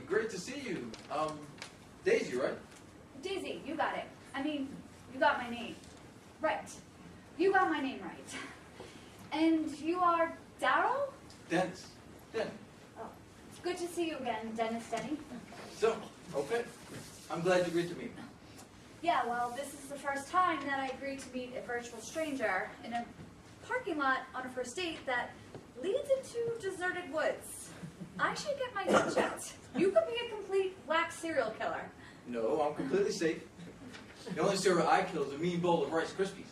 great to see you. Daisy, right? Daisy, you got it. I mean, you got my name. Right. You got my name right. And you are Daryl? Dennis. Denny. Oh, it's good to see you again, Dennis Denny. So, okay. I'm glad you agreed to meet me. Yeah, well, this is the first time that I agreed to meet a virtual stranger in a parking lot on a first date that leads into deserted woods. I should get my gun checked. You could be a complete black serial killer. No, I'm completely safe. The only cereal I kill is a mean bowl of Rice Krispies.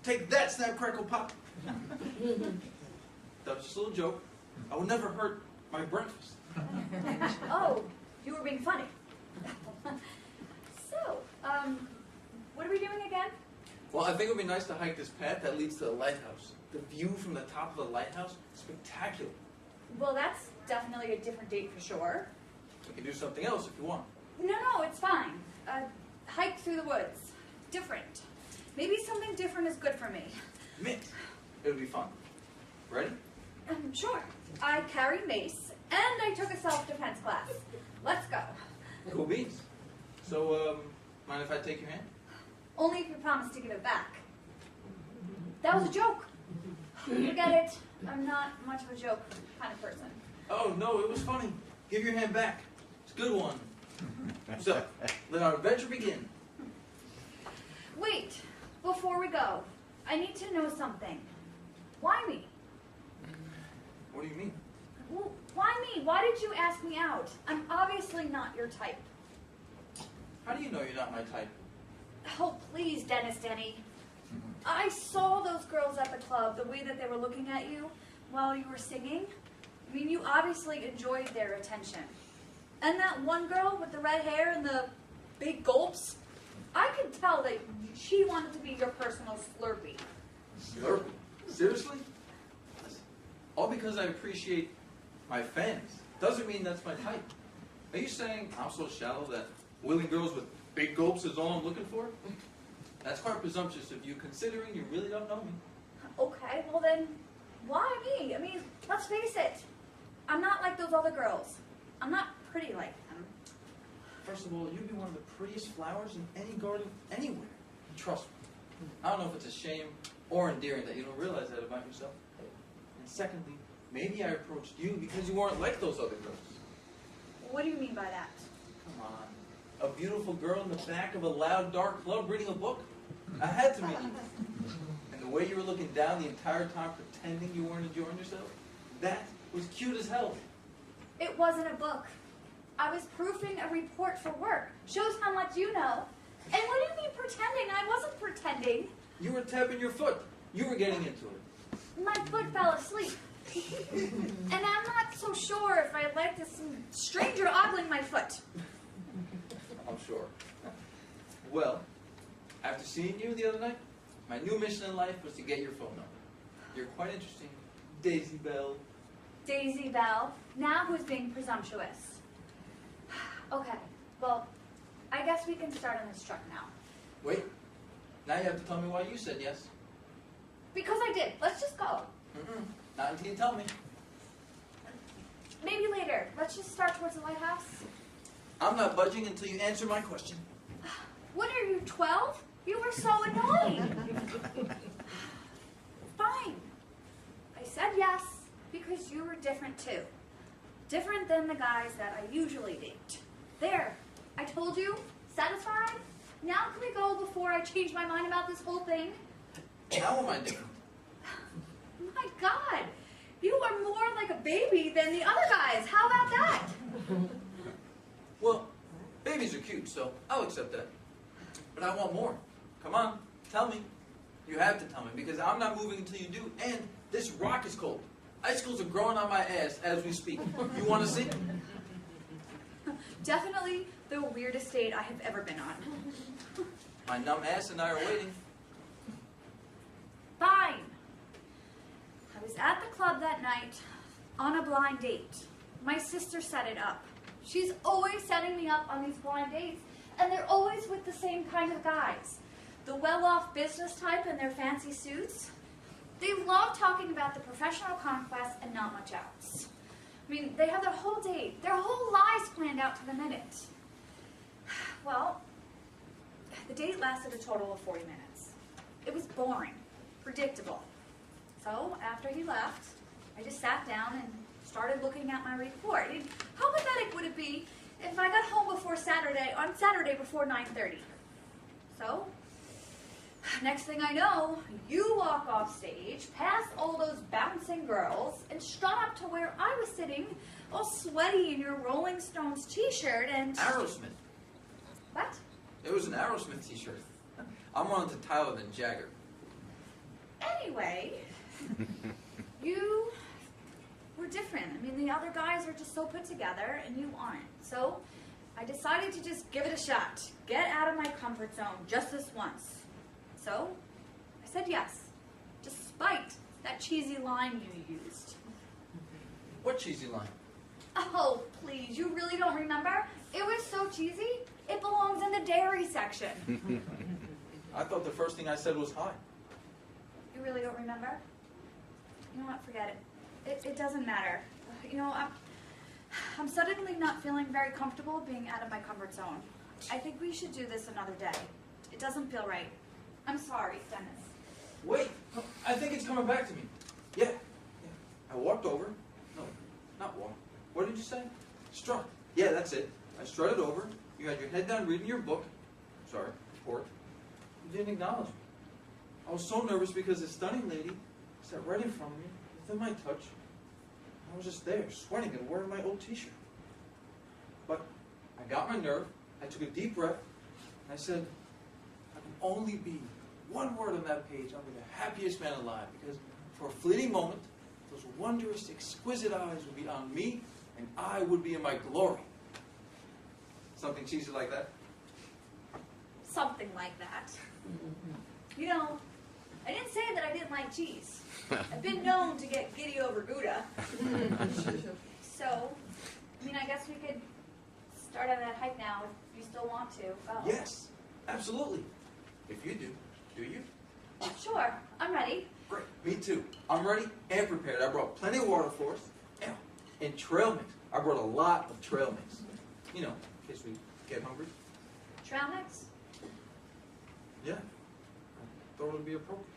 Take that, Snap, Crackle, Pop. That was just a little joke. I would never hurt my breakfast. Oh, you were being funny. So, what are we doing again? Well, I think it would be nice to hike this path that leads to the lighthouse. The view from the top of the lighthouse is spectacular. Well, that's definitely a different date for sure. We can do something else if you want. No, it's fine. Hike through the woods. Different. Maybe something different is good for me. Mint. It'll be fun. Ready? Sure. I carry mace, and I took a self-defense class. Let's go. Cool beans. So, mind if I take your hand? Only if you promise to give it back. That was a joke. Forget it. I'm not much of a joke kind of person. Oh, no, it was funny. Give your hand back. It's a good one. So, let our adventure begin. Wait, before we go, I need to know something. Why me? What do you mean? Well, why me? Why did you ask me out? I'm obviously not your type. How do you know you're not my type? Oh, please, Dennis Denny. I saw those girls at the club, the way that they were looking at you while you were singing. I mean, you obviously enjoyed their attention. And that one girl with the red hair and the big gulps, I could tell that she wanted to be your personal Slurpee. Slurpee? Seriously? All because I appreciate my fans. Doesn't mean that's my type. Are you saying I'm so shallow that willing girls with big gulps is all I'm looking for? That's quite presumptuous of you, considering you really don't know me. Okay, well then, why me? I mean, let's face it. I'm not like those other girls. I'm not pretty like them. First of all, you'd be one of the prettiest flowers in any garden anywhere. Trust me. I don't know if it's a shame or endearing that you don't realize that about yourself. And secondly, maybe I approached you because you weren't like those other girls. What do you mean by that? Come on. A beautiful girl in the back of a loud, dark club reading a book? I had to meet you. And the way you were looking down the entire time pretending you weren't enjoying yourself, that was cute as hell. It wasn't a book. I was proofing a report for work. Shows how much you know. And what do you mean pretending? I wasn't pretending. You were tapping your foot. You were getting into it. My foot fell asleep. And I'm not so sure if I like this stranger ogling my foot. I'm sure. Well, after seeing you the other night, my new mission in life was to get your phone number. You're quite interesting. Daisy Bell. Daisy Bell. Now who's being presumptuous? Okay, well, I guess we can start on this truck now. Wait. Now you have to tell me why you said yes. Because I did. Let's just go. Not until you tell me. Maybe later. Let's just start towards the lighthouse. I'm not budging until you answer my question. What are you, 12? You were so annoying. Fine. I said yes because you were different too. Different than the guys that I usually date. There. I told you. Satisfied? Now can we go before I change my mind about this whole thing? How am I different? My God. You are more like a baby than the other guys. How about that? Well, babies are cute, so I'll accept that. But I want more. Come on, tell me. You have to tell me, because I'm not moving until you do, and this rock is cold. Icicles are growing on my ass as we speak. You want to see? Definitely the weirdest date I have ever been on. My numb ass and I are waiting. Fine. I was at the club that night on a blind date. My sister set it up. She's always setting me up on these blind dates, and they're always with the same kind of guys. The well-off business type in their fancy suits. They love talking about the professional conquest and not much else. I mean, they have their whole date, their whole lives planned out to the minute. Well, the date lasted a total of 40 minutes. It was boring, predictable. So, after he left, I just sat down and started looking at my report. How pathetic would it be if I got home on Saturday before 9:30? So, next thing I know, you walk off stage, past all those bouncing girls, and strut up to where I was sitting, all sweaty in your Rolling Stones t-shirt and... Aerosmith. What? It was an Aerosmith t-shirt. I'm more into Tyler than Jagger. Anyway, you were different. I mean, the other guys are just so put together, and you aren't. So, I decided to just give it a shot. Get out of my comfort zone just this once. So, I said yes, despite that cheesy line you used. What cheesy line? Oh, please, you really don't remember? It was so cheesy, it belongs in the dairy section. I thought the first thing I said was hi. You really don't remember? You know what, forget it. It doesn't matter. You know, I'm suddenly not feeling very comfortable being out of my comfort zone. I think we should do this another day. It doesn't feel right. I'm sorry, Dennis. Wait, I think it's coming back to me. Yeah. I walked over. No, not walk. What did you say? Strut. Yeah, that's it. I strutted over. You had your head down reading your book. Sorry, report. You didn't acknowledge me. I was so nervous because this stunning lady sat right in front of me, within my touch. I was just there, sweating and wearing my old t-shirt. But I got my nerve. I took a deep breath. And I said, I can only be one word on that page. I'll be the happiest man alive. Because for a fleeting moment, those wondrous, exquisite eyes would be on me, and I would be in my glory. Something cheesy like that? Something like that. You know, I didn't say that I didn't like cheese. I've been known to get giddy over Gouda. So, I mean, I guess we could start on that hike now if you still want to. Yes, absolutely. If you do, do you? Sure, I'm ready. Great, me too. I'm ready and prepared. I brought plenty of water for us. Yeah. And trail mix. I brought a lot of trail mix. You know, in case we get hungry. Trailmix? Yeah. I thought it would be appropriate.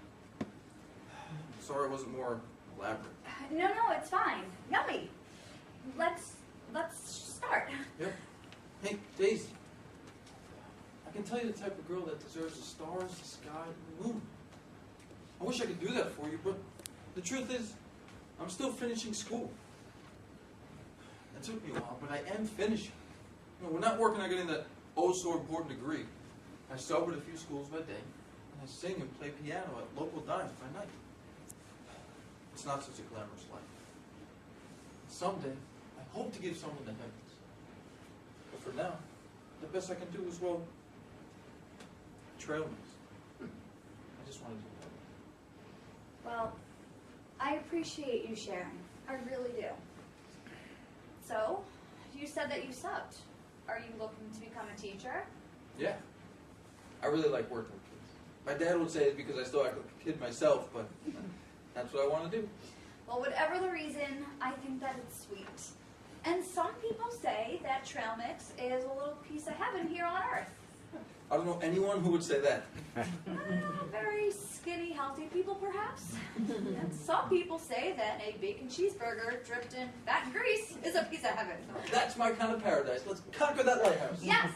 Sorry it wasn't more elaborate. No, it's fine. Yummy. Let's start. Yep. Hey, Daisy. I can tell you the type of girl that deserves the stars, the sky, and the moon. I wish I could do that for you, but the truth is, I'm still finishing school. It took me a while, but I am finishing. You know, we're not working on getting that oh-so-important degree. I sub at a few schools by day, and I sing and play piano at local dives by night. It's not such a glamorous life. Someday, I hope to give someone the heavens. But for now, the best I can do is, well, trail mix. I just wanted to do that. Well, I appreciate you sharing. I really do. So, you said that you subbed. Are you looking to become a teacher? Yeah. I really like working with kids. My dad would say it's because I still act like a kid myself, but that's what I want to do. Well, whatever the reason, I think that it's sweet. And some people say that Trailmix is a little piece of heaven here on Earth. I don't know anyone who would say that. Very skinny, healthy people, perhaps. And some people say that a bacon cheeseburger dripped in fat and grease is a piece of heaven. That's my kind of paradise. Let's conquer that lighthouse. Yes!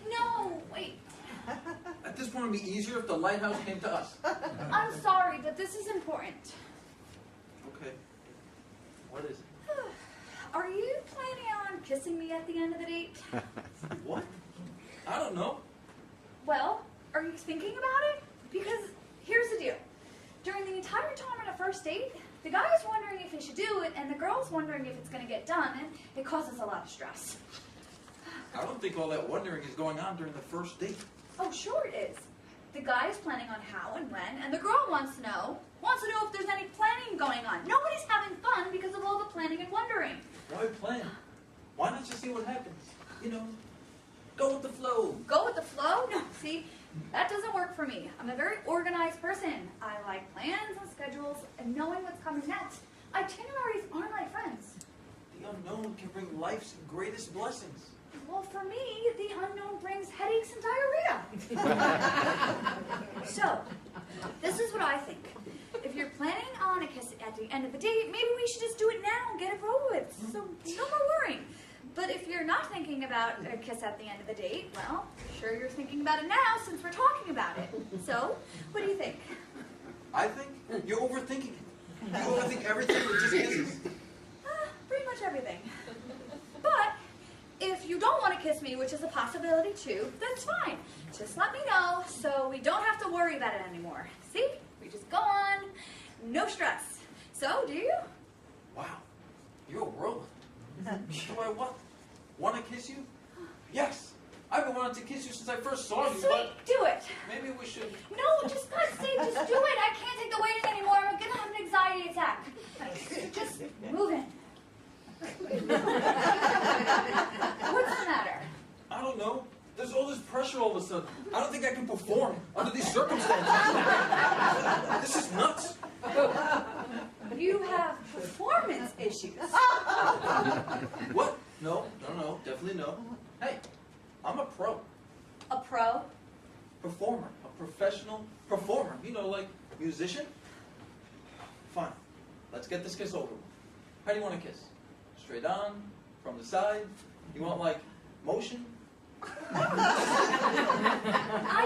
No, wait. At this point, it would be easier if the lighthouse came to us. I'm sorry, but this is important. Okay. What is it? Are you planning on kissing me at the end of the date? What? I don't know. Well, are you thinking about it? Because here's the deal. During the entire time on a first date, the guy's wondering if he should do it, and the girl's wondering if it's going to get done, and it causes a lot of stress. I don't think all that wondering is going on during the first date. Oh, sure it is. The guy is planning on how and when, and the girl wants to know if there's any planning going on. Nobody's having fun because of all the planning and wondering. Why plan? Why not just see what happens? You know, go with the flow. Go with the flow? No, see, that doesn't work for me. I'm a very organized person. I like plans and schedules and knowing what's coming next. Itineraries are my friends. unknown can bring life's greatest blessings. Well, for me, the unknown brings headaches and diarrhea. So, this is what I think. If you're planning on a kiss at the end of the date, maybe we should just do it now and get it over with. So, no more worrying. But if you're not thinking about a kiss at the end of the date, well, sure you're thinking about it now since we're talking about it. So, what do you think? I think you're overthinking it. You overthink everything with just kisses. Pretty much everything. But if you don't want to kiss me, which is a possibility too, that's fine. Just let me know so we don't have to worry about it anymore. See? We just go on, no stress. So, do you? Wow, you're a whirlwind. Do I what? Want to kiss you? Yes. I've been wanting to kiss you since I first saw you, Sweet, but do it. maybe we should... No, just God's sake, just do it. I can't take the waiting anymore. I'm gonna have an anxiety attack. Just move in. What's the matter? I don't know. There's all this pressure all of a sudden. I don't think I can perform under these circumstances. This is nuts. You have performance issues. What? No, definitely no. Hey, I'm a pro. A pro? Performer. A professional performer. You know, like musician. Fine. Let's get this kiss over with. How do you want to kiss? Straight on? From the side? You want, like, motion? I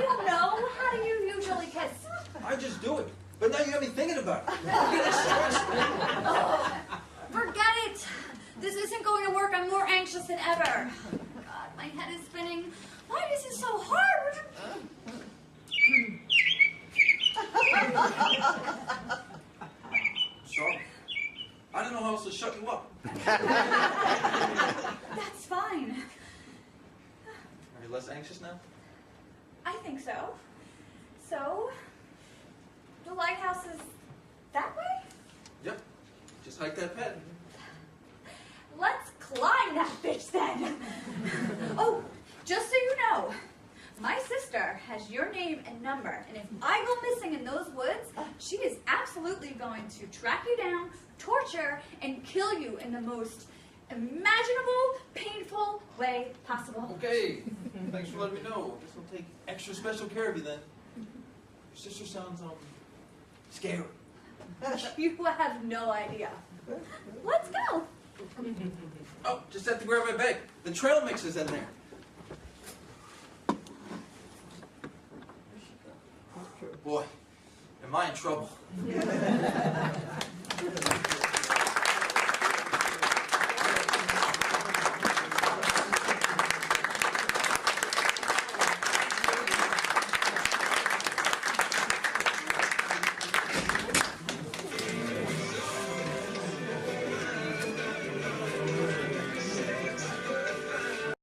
don't know. How do you usually kiss? I just do it. But now you have me thinking about it. Oh, forget it. This isn't going to work. I'm more anxious than ever. God, my head is spinning. Why is this so hard? Sorry. I don't know how else to shut you up. That's fine. Are you less anxious now? I think so. So, the lighthouse is that way? Yep. Just hike that ped. Let's climb that bitch then. Oh, just so you know, my sister has your name and number, and if I go missing in those woods, she is absolutely going to track you down, torture, and kill you in the most imaginable, painful way possible. Okay. Thanks for letting me know. Guess I'll take extra special care of you then. Your sister sounds, scary. You have no idea. Let's go. Oh, just have to grab my bag. The Trailmix is in there. Boy, am I in trouble.